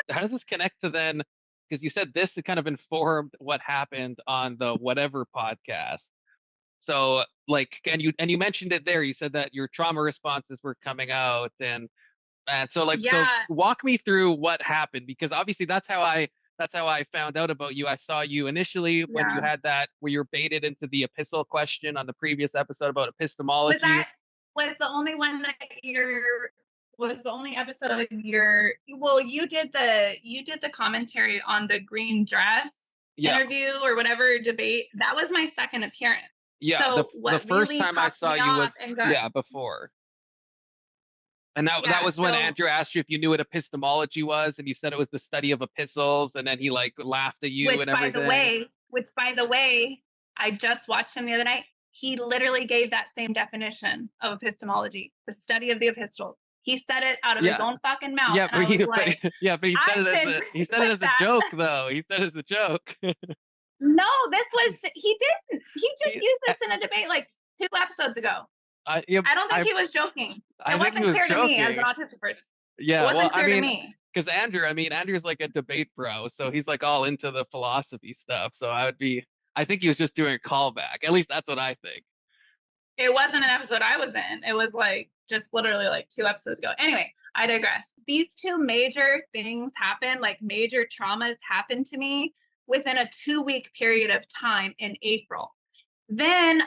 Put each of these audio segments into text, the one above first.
how does this connect to then? Because you said this kind of informed what happened on the whatever podcast. So like, and you mentioned it there. You said that your trauma responses were coming out, and so like, so Yeah, walk me through what happened, because obviously that's how I found out about you. I saw you initially when you yeah. had that where you're baited into the epistle question on the previous episode about Was epistemology. that was the only one that you're was the only episode of your well, you did the commentary on the green dress Yeah, interview or whatever debate. That was my second appearance. yeah. The So the what first really time I popped saw me you off was, and got yeah, before. And that yeah, was when so Andrew asked you if you knew what epistemology was, and you said it was the study of epistles, and then he like laughed at you and everything. which by the way, I just watched him the other night. He literally gave that same definition of epistemology, the study of the epistles. He said it out of his Yeah, own fucking mouth, yeah, and I was like, yeah, but he said I it as can a he said it with as a that. joke though. He said it as a joke. No, this was he didn't. He just He, used this in a debate like 2 episodes ago. yeah, I don't think he was joking. I It think he wasn't was clear to me as an joking. autistic person. It Yeah, well, wasn't I clear to mean, me. because Andrew's like a debate bro, so he's like all into the philosophy stuff. So I think he was just doing a callback. At least that's what I think. It wasn't an episode I was in. It was like just literally like 2 episodes ago. Anyway, I digress. These two major things happened, like major traumas happened to me within a 2 week period of time in April. Then,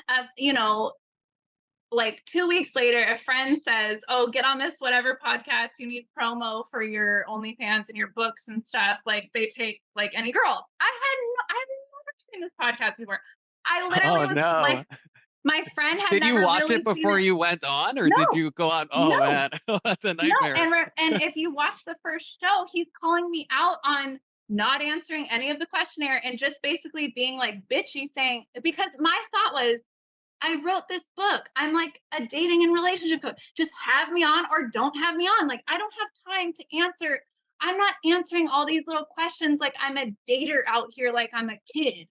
like 2 weeks later, a friend says, "Oh, get on this whatever podcast. You need promo for your OnlyFans and your books and stuff. Like they take like any girls." I had never seen this podcast before. I literally Oh was like, no. my friend had Did you never watch it really seen before it. you went on, or did No, you go on? Oh no, man, that's a no. nightmare. And if you watch the first show, he's calling me out on not answering any of the questionnaire and just basically being like bitchy, saying because my thought was I wrote this book. I'm like a dating and relationship coach. Just have me on or don't have me on. Like, I don't have time to answer. I'm not answering all these little questions like I'm a dater out here, like I'm a kid.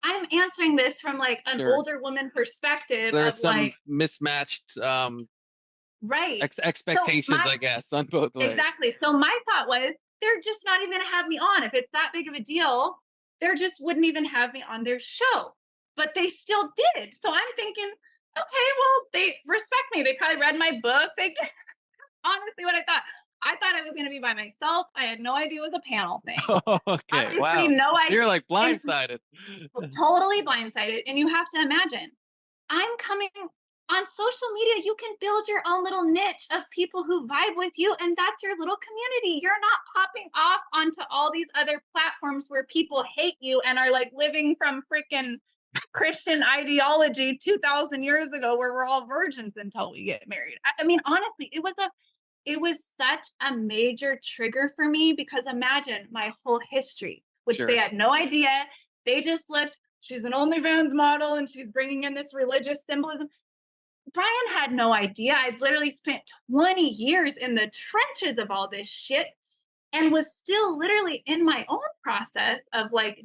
I'm answering this from like an Sure. older woman perspective There are of some like, mismatched right. So expectations, I guess, on both ways. exactly. So my thought was, they're just not even going to have me on. If it's that big of a deal, they just wouldn't even have me on their show. But they still did. So I'm thinking, okay, well, they respect me. They probably read my book. They honestly what I thought. I thought I was going to be by myself. I had no idea it was a panel thing. Okay, Obviously, wow. no So idea. you're like And blindsided. totally blindsided. And you have to imagine, I'm coming on social media. You can build your own little niche of people who vibe with you, and that's your little community. You're not popping off onto all these other platforms where people hate you and are like living from freaking Christian ideology 2000 years ago where we're all virgins until we get married. I mean, honestly, it was such a major trigger for me because imagine my whole history, which they Sure. had no idea. They just looked, she's an OnlyFans model and she's bringing in this religious symbolism. Brian had no idea. I'd literally spent 20 years in the trenches of all this shit and was still literally in my own process of like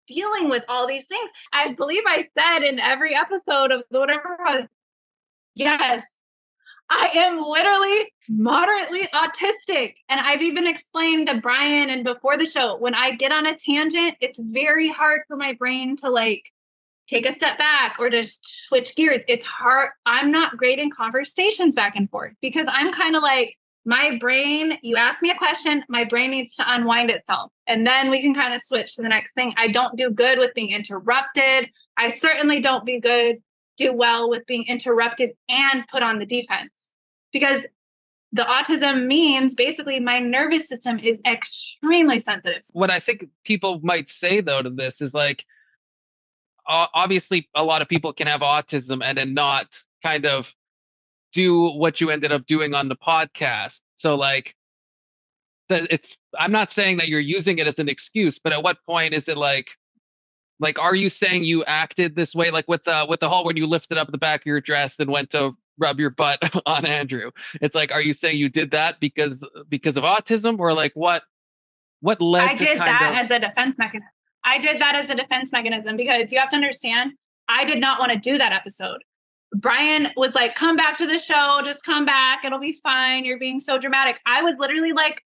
dealing with all these things. I believe I said in every episode of whatever, yes, I am literally moderately autistic. And I've even explained to Brian and before the show, when I get on a tangent, it's very hard for my brain to like take a step back or to switch gears. It's hard. I'm not great in conversations back and forth because I'm kind of like, my brain, you ask me a question, my brain needs to unwind itself. And then we can kind of switch to the next thing. I don't do good with being interrupted. I certainly don't do well with being interrupted and put on the defense because the autism means basically my nervous system is extremely sensitive. What I think people might say though to this is like, obviously a lot of people can have autism and then not kind of do what you ended up doing on the podcast. So like I'm not saying that you're using it as an excuse, but at what point is it like are you saying you acted this way, like with the whole when you lifted up the back of your dress and went to rub your butt on Andrew? It's like, are you saying you did that because of autism, or like what I led to did kind that of as a defense mechanism. I did that as a defense mechanism because you have to understand, I did not want to do that episode. Brian was like, come back to the show, just come back, it'll be fine. You're being so dramatic. I was literally like,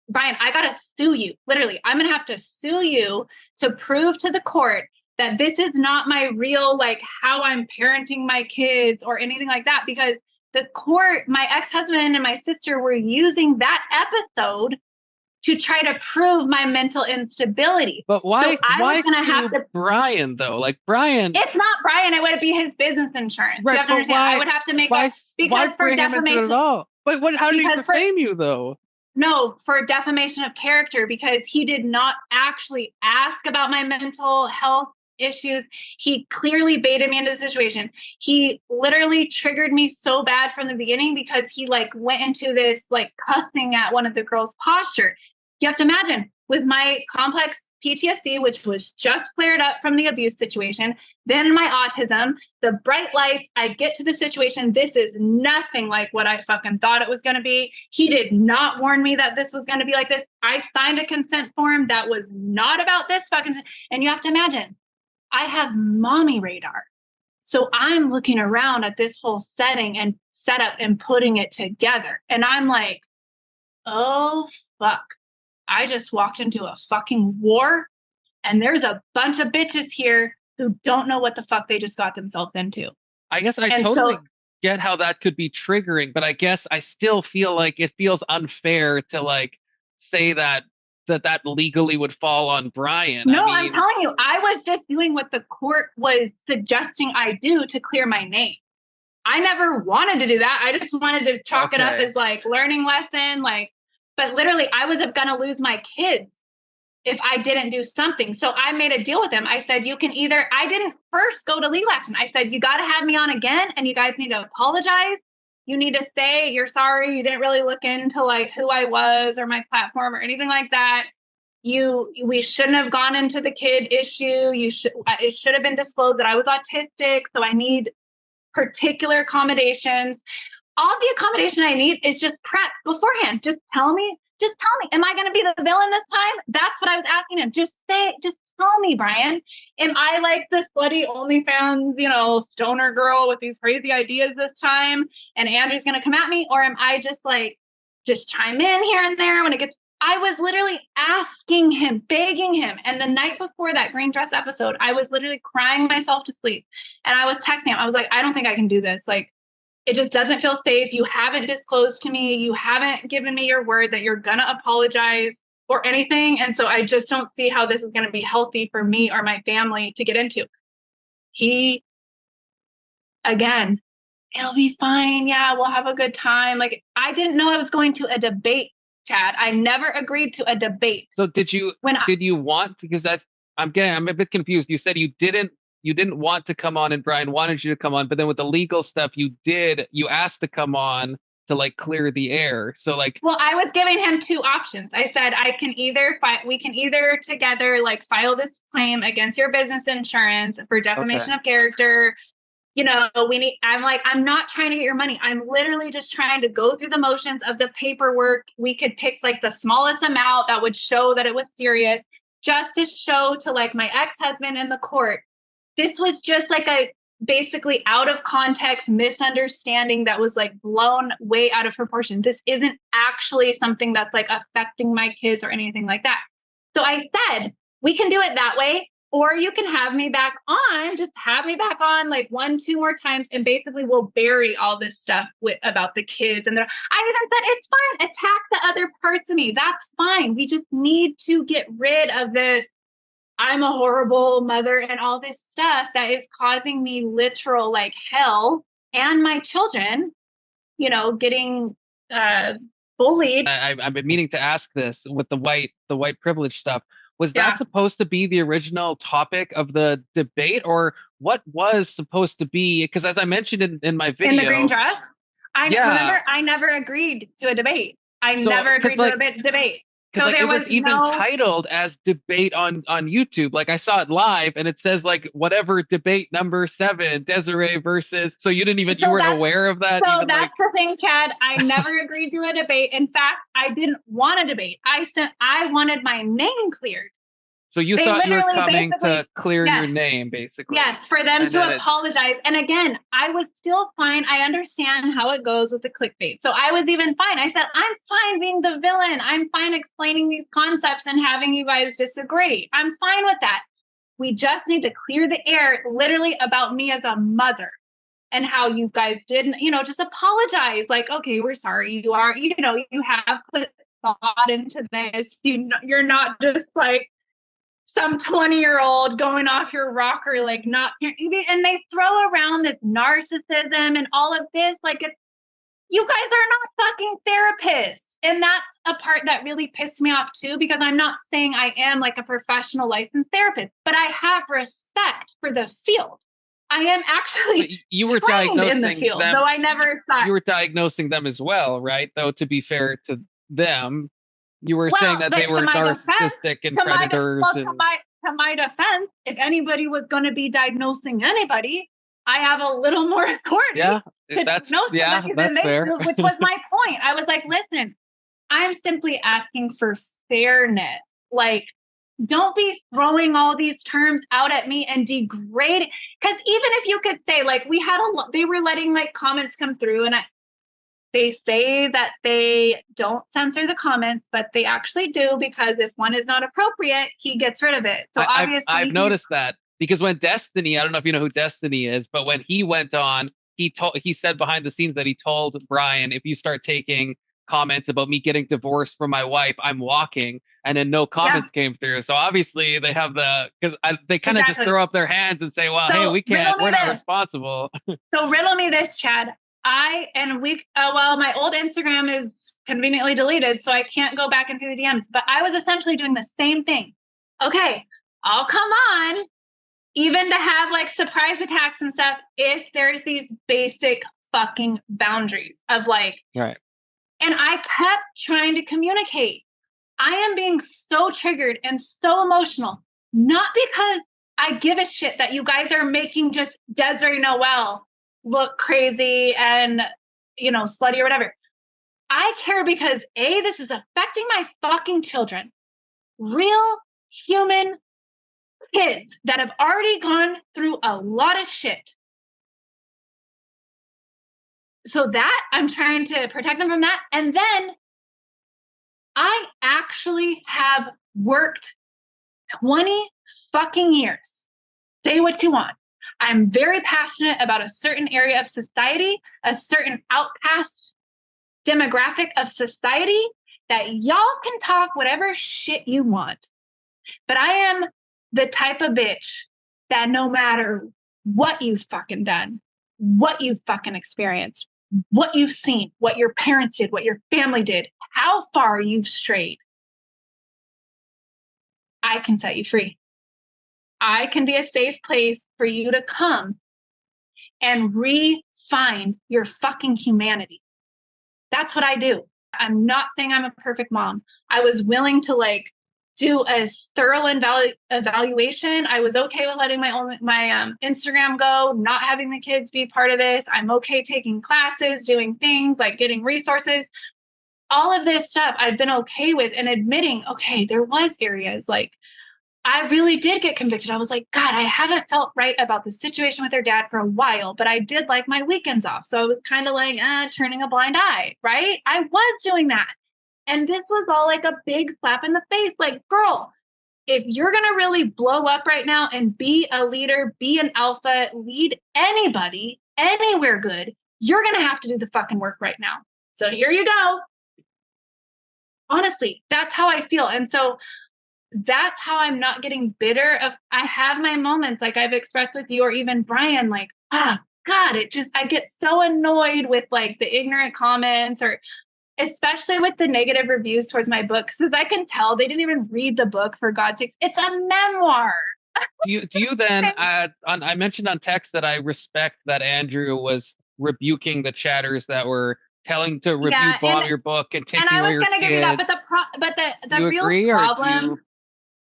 Brian, I gotta sue you. Literally, I'm gonna have to sue you to prove to the court that this is not my real, like, how I'm parenting my kids or anything like that, because the court, my ex-husband and my sister were using that episode to try to prove my mental instability. But why? So I Why was gonna have sue to. Brian though? Like Brian, It's not Brian. It would be his business insurance. right? You have to But understand. why? I would have to make Why? a Why because for bring him into it at defamation. all? But what? How did he Because for defame you though? no, for defamation of character, because he did not actually ask about my mental health issues. He clearly baited me into the situation. He literally triggered me so bad from the beginning because he like went into this like cussing at one of the girls' posture. You have to imagine with my complex PTSD, which was just cleared up from the abuse situation, then my autism, the bright lights, I get to the situation. This is nothing like what I fucking thought it was going to be. He did not warn me that this was going to be like this. I signed a consent form that was not about this fucking. And you have to imagine, I have mommy radar. So I'm looking around at this whole setting and setup and putting it together. And I'm like, oh, fuck. I just walked into a fucking war, and there's a bunch of bitches here who don't know what the fuck they just got themselves into. I guess I And totally so, get how that could be triggering, but I guess I still feel like it feels unfair to like say that legally would fall on Brian. no, I I'm mean, telling you, I was just doing what the court was suggesting I do to clear my name. I never wanted to do that. I just wanted to chalk it up okay. as like learning lesson, like, but literally I was gonna lose my kids if I didn't do something. So I made a deal with him. I said, you can either, I didn't first go to legal action. I said, you got to have me on again, and you guys need to apologize. You need to say you're sorry. You didn't really look into like who I was or my platform or anything like that. We shouldn't have gone into the kid issue. It should have been disclosed that I was autistic. So I need particular accommodations. All the accommodation I need is just prep beforehand. Just tell me, am I going to be the villain this time? That's what I was asking him. Just tell me, Brian. Am I like the slutty OnlyFans, stoner girl with these crazy ideas this time? And Andrew's going to come at me? Or am I just like, just chime in here and there when it gets, I was literally asking him, begging him. And the night before that green dress episode, I was literally crying myself to sleep. And I was texting him. I was like, I don't think I can do this. Like, it just doesn't feel safe. You haven't disclosed to me. You haven't given me your word that you're going to apologize or anything. And so I just don't see how this is going to be healthy for me or my family to get into. He, again, it'll be fine. Yeah, we'll have a good time. Like, I didn't know I was going to a debate, Chad. I never agreed to a debate. So did you want, because I'm a bit confused. You said you didn't want to come on and Brian wanted you to come on, but then with the legal stuff you asked to come on to like clear the air. So like, well, I was giving him two options. I said, we can either together like file this claim against your business insurance for defamation of character. I'm not trying to get your money. I'm literally just trying to go through the motions of the paperwork. We could pick like the smallest amount that would show that it was serious, just to show to like my ex-husband in the court. This was just like a basically out of context misunderstanding that was like blown way out of proportion. This isn't actually something that's like affecting my kids or anything like that. So I said, we can do it that way, or you can have me back on, just have me back on like 1-2 more times. And basically we'll bury all this stuff about the kids. And I even said, it's fine. Attack the other parts of me. That's fine. We just need to get rid of this. I'm a horrible mother and all this stuff that is causing me literal like hell, and my children, getting bullied. I've been meaning to ask this with the white privilege stuff. Was Yeah. that supposed to be the original topic of the debate, or what was supposed to be? Because as I mentioned in my video, in the green dress, remember I never agreed to a debate. I never agreed to a debate. So Because there it was even titled as debate on YouTube. Like I saw it live, and it says like whatever debate number 7, Desiree versus. So you you weren't aware of that. So that's the thing, Chad. I never agreed to a debate. In fact, I didn't want a debate. I wanted my name cleared. So you They thought you were literally coming to basically- clear your yes. name, basically. Yes, for them And then to apologize. And again, I was still fine. I understand how it goes with the clickbait. So I was even fine. I said, I'm fine being the villain. I'm fine explaining these concepts and having you guys disagree. I'm fine with that. We just need to clear the air literally about me as a mother and how you guys didn't, just apologize. Like, okay, we're sorry. You are, you have put thought into this. You're not just like some 20-year-old going off your rocker, like not, and they throw around this narcissism and all of this. Like, you guys are not fucking therapists. And that's a part that really pissed me off too, because I'm not saying I am like a professional licensed therapist, but I have respect for the field. I am actually you were trained diagnosing in the field, them, though I never thought you were diagnosing them as well, right? Though, to be fair to them, you were saying that they were narcissistic and predators. To my defense, if anybody was going to be diagnosing anybody, I have a little more authority to diagnose somebody than they do, which was my point. I was like, listen, I'm simply asking for fairness. Like, don't be throwing all these terms out at me and degrading. Because even if you could say, like, they were letting like comments come through, and they say that they don't censor the comments, but they actually do, because if one is not appropriate, he gets rid of it. So obviously, I've noticed that, because when Destiny, I don't know if you know who Destiny is, but when he went on, he said behind the scenes that he told Brian, if you start taking comments about me getting divorced from my wife, I'm walking, and then no comments came through. So obviously they have because they kind of just throw up their hands and say, well, hey, we're not responsible. So riddle me this, Chad. My old Instagram is conveniently deleted, so I can't go back and see the DMs, but I was essentially doing the same thing. Okay, I'll come on, even to have like surprise attacks and stuff, if there's these basic fucking boundaries of like, right. And I kept trying to communicate. I am being so triggered and so emotional, not because I give a shit that you guys are making just Desiree Noel look crazy and, slutty or whatever. I care because this is affecting my fucking children. Real human kids that have already gone through a lot of shit. So that I'm trying to protect them from that. And then I actually have worked 20 fucking years. Say what you want. I'm very passionate about a certain area of society, a certain outcast demographic of society, that y'all can talk whatever shit you want. But I am the type of bitch that no matter what you've fucking done, what you've fucking experienced, what you've seen, what your parents did, what your family did, how far you've strayed, I can set you free. I can be a safe place for you to come and re-find your fucking humanity. That's what I do. I'm not saying I'm a perfect mom. I was willing to do a thorough evaluation. I was okay with letting my Instagram go, not having the kids be part of this. I'm okay taking classes, doing things like getting resources. All of this stuff I've been okay with, and admitting, okay, there was areas like I really did get convicted. I was like, God, I haven't felt right about the situation with their dad for a while, but I did like my weekends off. So I was kind of like, turning a blind eye, right? I was doing that. And this was all like a big slap in the face. Like, girl, if you're going to really blow up right now and be a leader, be an alpha, lead anybody, anywhere good, you're going to have to do the fucking work right now. So here you go. Honestly, that's how I feel. And so that's how I'm not getting bitter. I have my moments like I've expressed with you or even Brian, like, God, I get so annoyed with like the ignorant comments, or especially with the negative reviews towards my books, because I can tell they didn't even read the book, for God's sakes. It's a memoir. Do you then, I mentioned on text that I respect that Andrew was rebuking the chatters that were telling to review bomb your book and taking away your kids. And I was going to give you that, but the real problem.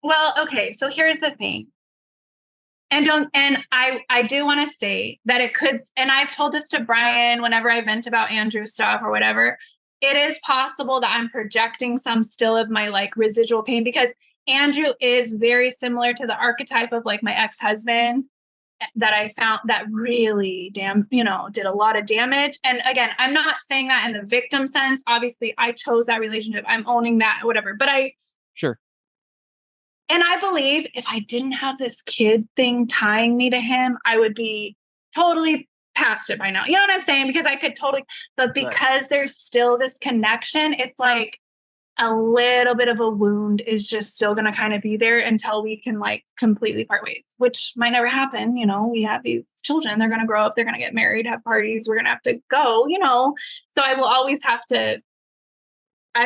Well, okay, so here's the thing. And I do want to say that it could, and I've told this to Brian whenever I vent about Andrew stuff or whatever, it is possible that I'm projecting some still of my like residual pain, because Andrew is very similar to the archetype of like my ex-husband that I found that really did a lot of damage. And again, I'm not saying that in the victim sense. Obviously, I chose that relationship. I'm owning that, whatever. But Sure. and I believe if I didn't have this kid thing tying me to him, I would be totally past it by now. You know what I'm saying? Because I could totally, but because there's still this connection, it's like a little bit of a wound is just still going to kind of be there until we can like completely part ways, which might never happen. You know, we have these children, they're going to grow up, they're going to get married, have parties, we're going to have to go, you know. So I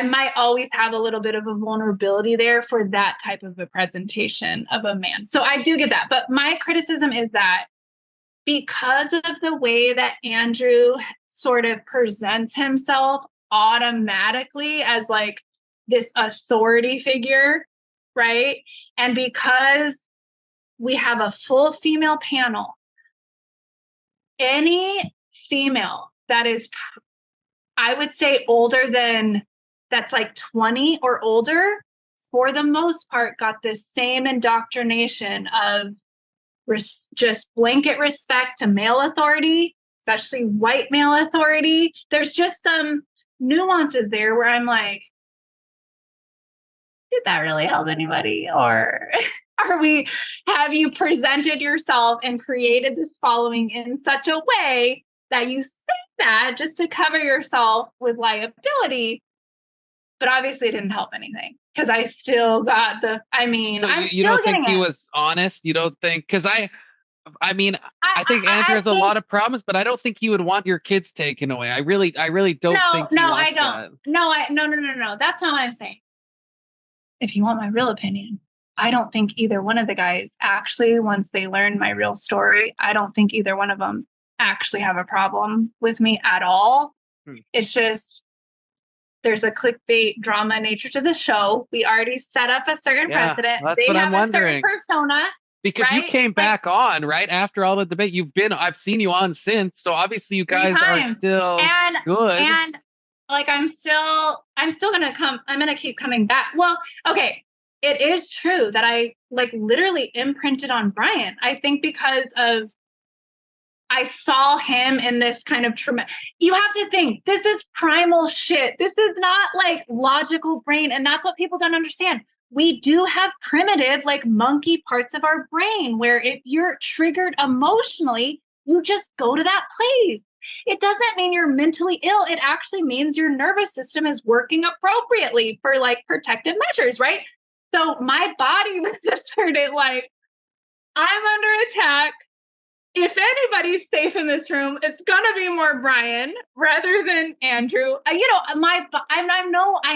might always have a little bit of a vulnerability there for that type of a presentation of a man. So I do get that. But my criticism is that because of the way that Andrew sort of presents himself automatically as like this authority figure, right? And because we have a full female panel, any female that is, I would say, older than, that's like 20 or older, for the most part, got this same indoctrination of just blanket respect to male authority, especially white male authority. There's just some nuances there where I'm like, did that really help anybody? Or have you presented yourself and created this following in such a way that you say that just to cover yourself with liability? But obviously it didn't help anything, because I still got so you don't think he was honest? You don't think, because I think Andrew has a lot of problems, but I don't think he would want your kids taken away. I really don't think he wants that. No. That's not what I'm saying. If you want my real opinion, I don't think either one of the guys actually, once they learn my real story, I don't think either one of them actually have a problem with me at all. It's just, there's a clickbait drama nature to the show. We already set up a certain precedent. They have a certain persona. Because right? You came back on, right? After all the debate, I've seen you on since. So obviously you guys are still good. And like, I'm going to keep coming back. Well, okay. It is true that I like literally imprinted on Brian. I think because of, I saw him in this kind of you have to think, this is primal shit. This is not like logical brain. And that's what people don't understand. We do have primitive, like monkey parts of our brain where if you're triggered emotionally, you just go to that place. It doesn't mean you're mentally ill. It actually means your nervous system is working appropriately for like protective measures, right? So my body was just started like, I'm under attack. If anybody's safe in this room, it's gonna be more Brian rather than Andrew. I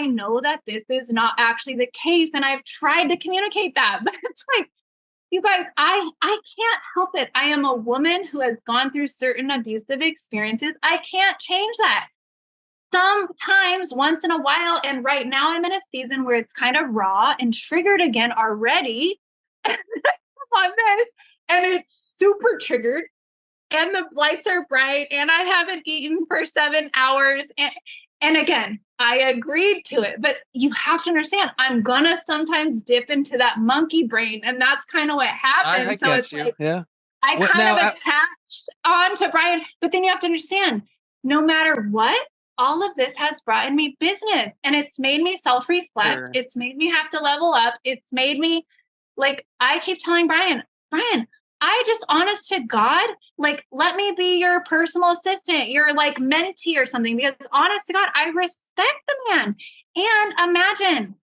know that this is not actually the case, and I've tried to communicate that, but it's like, you guys, I can't help it. I am a woman who has gone through certain abusive experiences. I can't change that. Sometimes, once in a while, and right now I'm in a season where it's kind of raw and triggered again already. On this, and it's super triggered, and the lights are bright, and I haven't eaten for 7 hours. And again, I agreed to it, but you have to understand, I'm gonna sometimes dip into that monkey brain, and that's kind of what happens. I kind of attached on to Brian, but then you have to understand, no matter what, all of this has brought in me business, and it's made me self-reflect. Sure. It's made me have to level up. It's made me, like, I keep telling Brian, I just, honest to God, like, let me be your personal assistant, your like mentee or something, because honest to God, I respect the man. And imagine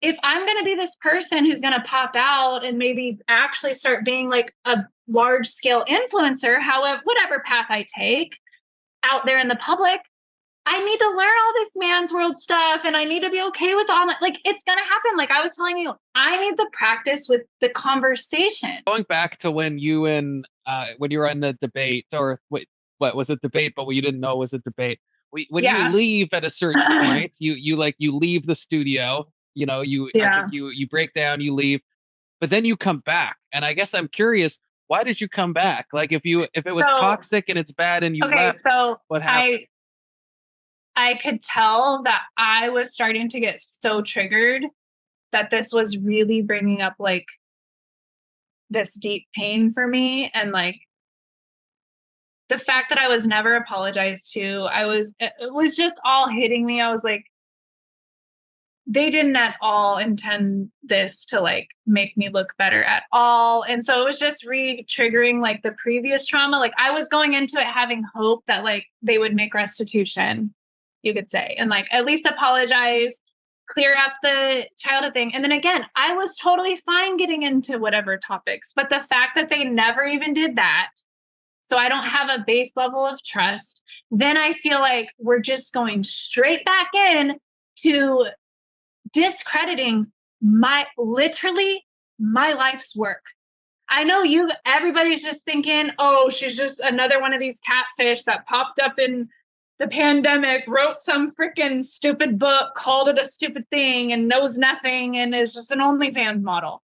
if I'm going to be this person who's going to pop out and maybe actually start being like a large scale influencer, however, whatever path I take out there in the public, I need to learn all this man's world stuff, and I need to be okay with all that. Like, it's going to happen. Like I was telling you, I need to practice with the conversation. Going back to when you and when you were in the debate, or what was it, debate, but what you didn't know was a debate. When you leave at a certain point, you leave the studio, I think you break down, you leave, but then you come back. And I guess I'm curious, why did you come back? Like, if it was toxic and it's bad and you left, so what happened? I could tell that I was starting to get so triggered that this was really bringing up like this deep pain for me. And like the fact that I was never apologized to, it was just all hitting me. I was like, they didn't at all intend this to like make me look better at all. And so it was just re-triggering like the previous trauma. Like I was going into it having hope that like they would make restitution, you could say, and like at least apologize, clear up the childhood thing. And then again, I was totally fine getting into whatever topics, but the fact that they never even did that, so I don't have a base level of trust, then I feel like we're just going straight back in to discrediting literally my life's work. I know everybody's just thinking, oh, she's just another one of these catfish that popped up in the pandemic, wrote some freaking stupid book, called it a stupid thing and knows nothing and is just an OnlyFans model.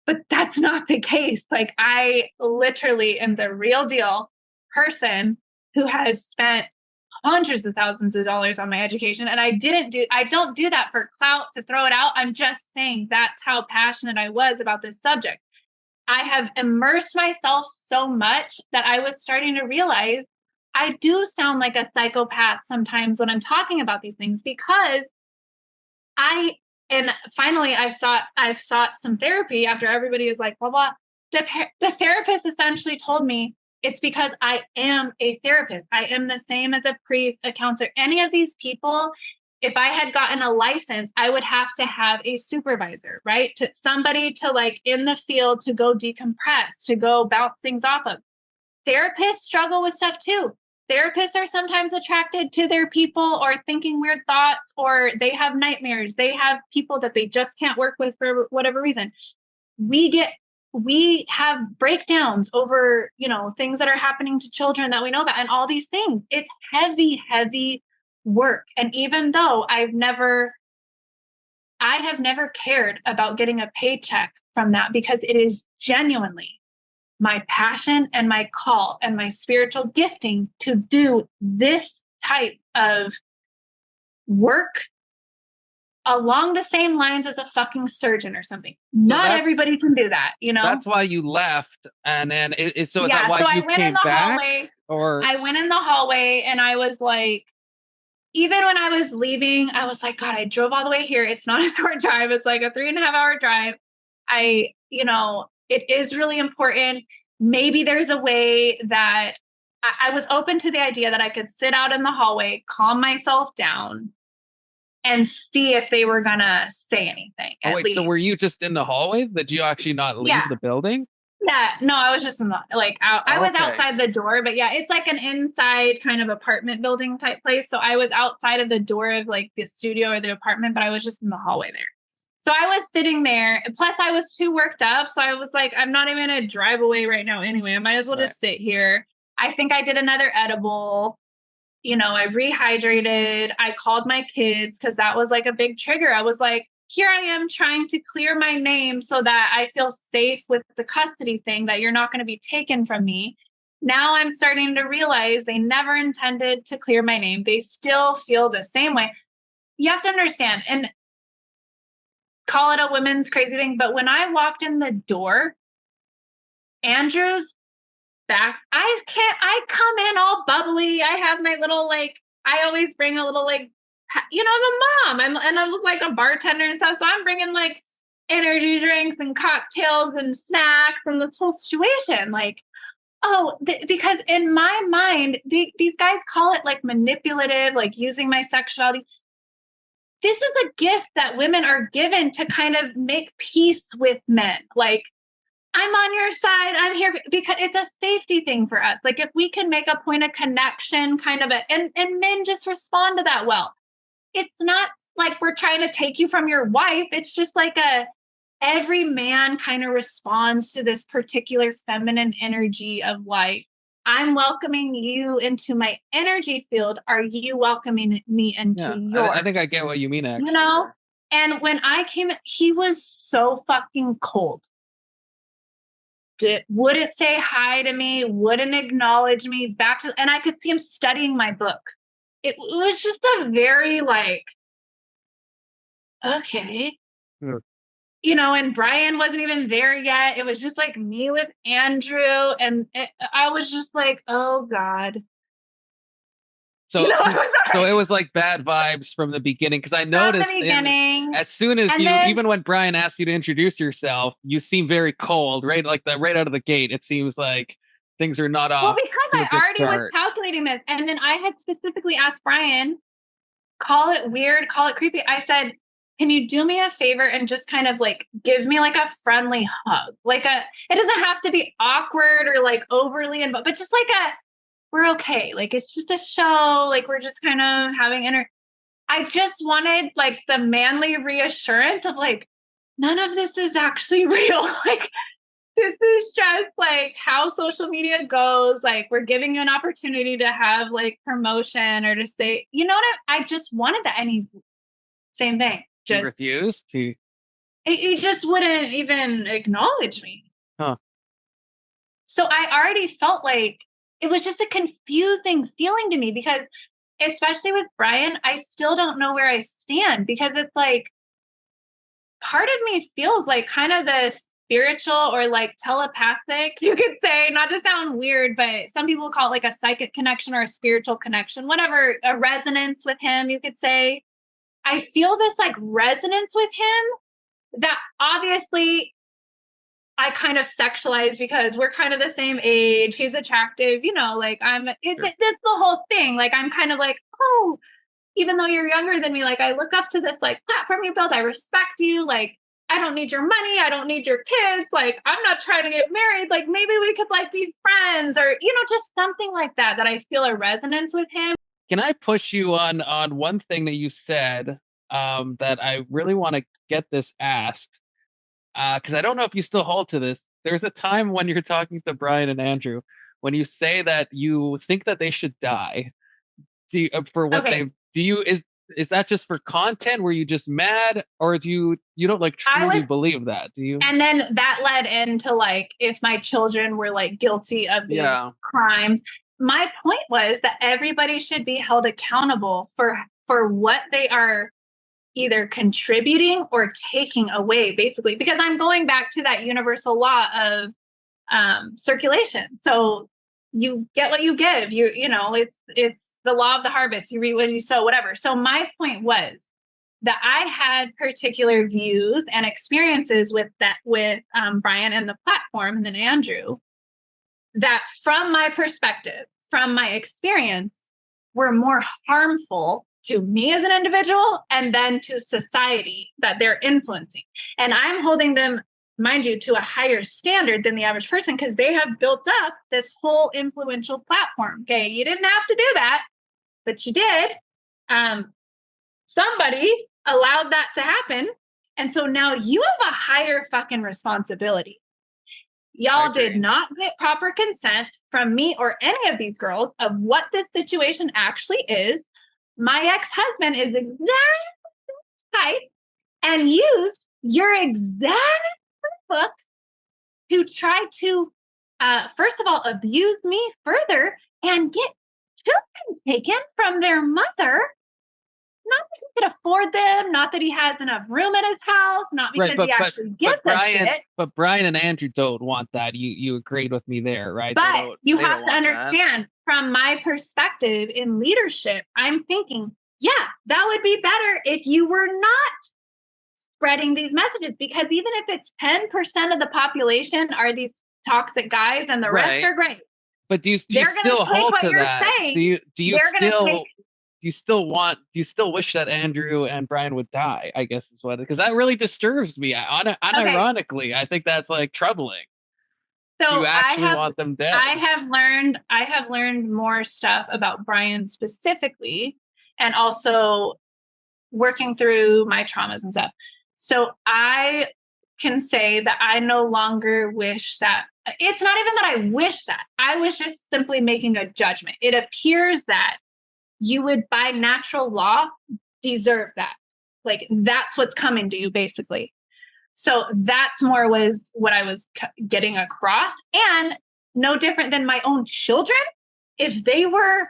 But that's not the case. Like I literally am the real deal person who has spent hundreds of thousands of dollars on my education. And I don't do that for clout to throw it out. I'm just saying that's how passionate I was about this subject. I have immersed myself so much that I was starting to realize I do sound like a psychopath sometimes when I'm talking about these things because and finally I've sought some therapy after everybody is like, blah, blah. The therapist essentially told me it's because I am a therapist. I am the same as a priest, a counselor, any of these people. If I had gotten a license, I would have to have a supervisor, right? Somebody to like in the field to go decompress, to go bounce things off of. Therapists struggle with stuff too. Therapists are sometimes attracted to their people or thinking weird thoughts, or they have nightmares. They have people that they just can't work with for whatever reason. We have breakdowns over, things that are happening to children that we know about and all these things. It's heavy, heavy work. And even though I have never cared about getting a paycheck from that because it is genuinely my passion and my call and my spiritual gifting to do this type of work along the same lines as a fucking surgeon or something. Not everybody can do that, That's why you left. And then is that why so you I went came in the back? hallway. Or I went in the hallway and I was like, even when I was leaving, I was like, God, I drove all the way here. It's not a short drive. It's like a 3.5-hour drive. It is really important. Maybe there's a way that I was open to the idea that I could sit out in the hallway, calm myself down, and see if they were gonna say anything. so were you just in the hallway? Did you actually not leave the building? Yeah, no, I was just in the I was outside the door, but yeah, it's like an inside kind of apartment building type place. So I was outside of the door of like the studio or the apartment, but I was just in the hallway there. So I was sitting there. Plus, I was too worked up. So I was like, I'm not even gonna drive away right now anyway. I might as well just sit here. I think I did another edible. I rehydrated. I called my kids because that was like a big trigger. I was like, here I am trying to clear my name so that I feel safe with the custody thing, that you're not going to be taken from me. Now I'm starting to realize they never intended to clear my name. They still feel the same way. You have to understand, and call it a women's crazy thing, but when I walked in the door, Andrew's back. I come in all bubbly. I have my little, I always bring a little, I'm a mom. I'm like a bartender and stuff. So I'm bringing like energy drinks and cocktails and snacks and this whole situation. Because in my mind, these guys call it like manipulative, like using my sexuality. This is a gift that women are given to kind of make peace with men. Like, I'm on your side. I'm here because it's a safety thing for us. Like if we can make a point of connection, and men just respond to that well. It's not like we're trying to take you from your wife. It's just like every man kind of responds to this particular feminine energy of like, I'm welcoming you into my energy field. Are you welcoming me into yours? I think I get what you mean, actually. And when I came, he was so fucking cold. Wouldn't say hi to me, wouldn't acknowledge me and I could see him studying my book. it was just a very like, okay. Hmm. And Brian wasn't even there yet. It was just like me with Andrew. And I was just like, oh God. So, I was so it like, was like bad vibes from the beginning because I from the noticed beginning. as soon as And then, even when Brian asked you to introduce yourself, you seem very cold, right? Like that right out of the gate. It seems like things are not well, off because to a I good already was start. calculating this. And then I had specifically asked Brian, call it weird, call it creepy. I said, can you do me a favor and just kind of like give me like a friendly hug? It doesn't have to be awkward or like overly involved, but just like we're okay. Like it's just a show. Like we're just kind of having I just wanted like the manly reassurance of like, none of this is actually real. Like this is just like how social media goes. Like we're giving you an opportunity to have like promotion or to say, you know what? I just wanted that. And he, same thing. He Just refused. he just wouldn't even acknowledge me. Huh. So I already felt like it was just a confusing feeling to me because, especially with Brian, I still don't know where I stand because it's like part of me feels like kind of the spiritual or like telepathic, you could say, not to sound weird, but some people call it like a psychic connection or a spiritual connection, whatever, a resonance with him, you could say. I feel this like resonance with him that obviously I kind of sexualize because we're kind of the same age. He's attractive, like Sure. that's the whole thing. Like I'm kind of like, oh, even though you're younger than me, like I look up to this like platform you built. I respect you. Like I don't need your money. I don't need your kids. Like I'm not trying to get married. Like maybe we could like be friends or, just something like that I feel a resonance with him. Can I push you on one thing that you said that I really want to get this asked? Because I don't know if you still hold to this. There's a time when you're talking to Brian and Andrew when you say that you think that they should die. For what Okay. they've do you is that just for content? Were you just mad, or do you don't like I truly was, believe that? Do you? and then that led into like, if my children were like guilty of these Yeah. crimes, my point was that everybody should be held accountable for what they are either contributing or taking away, basically, because I'm going back to that universal law of circulation. So you get what you give. It's the law of the harvest. You reap what you sow, whatever. So my point was that I had particular views and experiences with Brian and the platform, and then Andrew, that from my perspective, from my experience, were more harmful to me as an individual and then to society that they're influencing. And I'm holding them, mind you, to a higher standard than the average person because they have built up this whole influential platform. Okay, you didn't have to do that, but you did. Somebody allowed that to happen. And so now you have a higher fucking responsibility. Y'all did not get proper consent from me or any of these girls of what this situation actually is. My ex-husband is exactly type and used your exact book to try to, first of all, abuse me further and get children taken from their mother. Not that he could afford them, not that he has enough room at his house, not because Right, he actually gives a shit. but Brian and Andrew don't want that. You agreed with me there, right? But you they don't have to want that. understand from my perspective in leadership, I'm thinking, yeah, that would be better if you were not spreading these messages, because even if it's 10% of the population are these toxic guys and the rest Right. are great. But do you They're still gonna take hold what to you're that? saying. Do you They're gonna still take. do you still wish that Andrew and Brian would die? I guess is what, because that really disturbs me. Unironically, I think that's like troubling. Do So you actually want them dead? I have learned more stuff about Brian specifically, and also working through my traumas and stuff. So I can say that I no longer wish that. It's not even that I wish that. I was just simply making a judgment. It appears that you would, by natural law, deserve that. Like that's what's coming to you, basically. So that's more was what I was getting across. And no different than my own children. If they were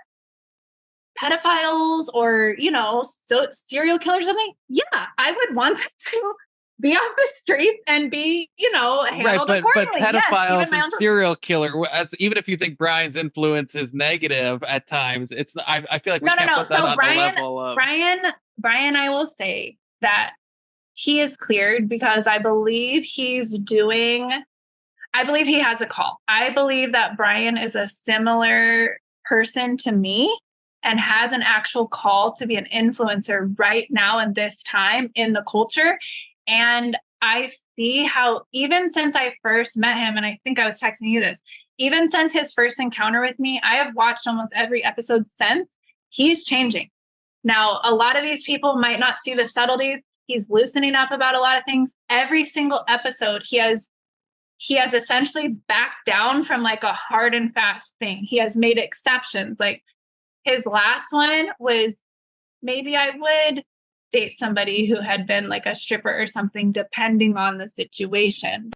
pedophiles or, serial killers or something, yeah, I would want them to be off the streets and be, Right, handled but accordingly. Yes, even pedophiles my and own. serial killer, even if you think Brian's influence is negative at times, it's I feel like we No, no, can't no. put that So on the level of Brian, I will say that he is cleared because I believe he has a call. I believe that Brian is a similar person to me and has an actual call to be an influencer right now in this time in the culture. And I see how, even since I first met him, and I think I was texting you this, even since his first encounter with me, I have watched almost every episode since. He's changing. Now, a lot of these people might not see the subtleties. He's loosening up about a lot of things. Every single episode, he has essentially backed down from like a hard and fast thing. He has made exceptions. Like his last one was, maybe I would date somebody who had been like a stripper or something, depending on the situation.